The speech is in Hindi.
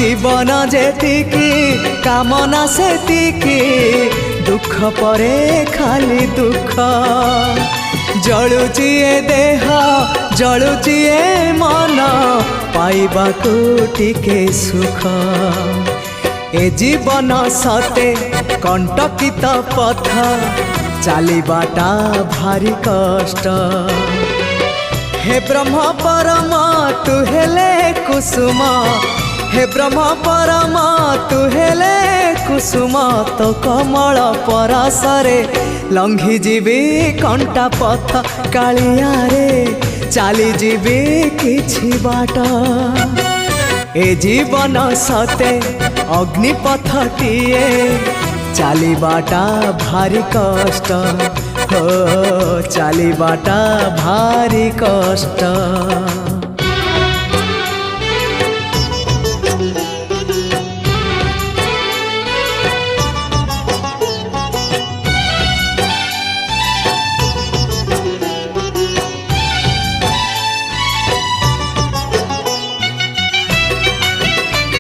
जीवन जेतिकी कामना सेतिकी दुख परे खाली दुख जलुची ए देह जलुची ए मन पाइबाकू टिके सुख ए जीवन सते कंटकित पथ चलिबाटा भारी कष्ट हे ब्रह्म परम तु हेले कुसुम हे ब्रह्म परम तु हेले कुसुम तो कमल परसरे लंघी जीवी कंटा पथ कालिया रे चली जीवी किछि बाट ए जीवन सते अग्निपथटिए चलिबाटा भारी कष्ट हो चलिबाटा भारी कष्ट।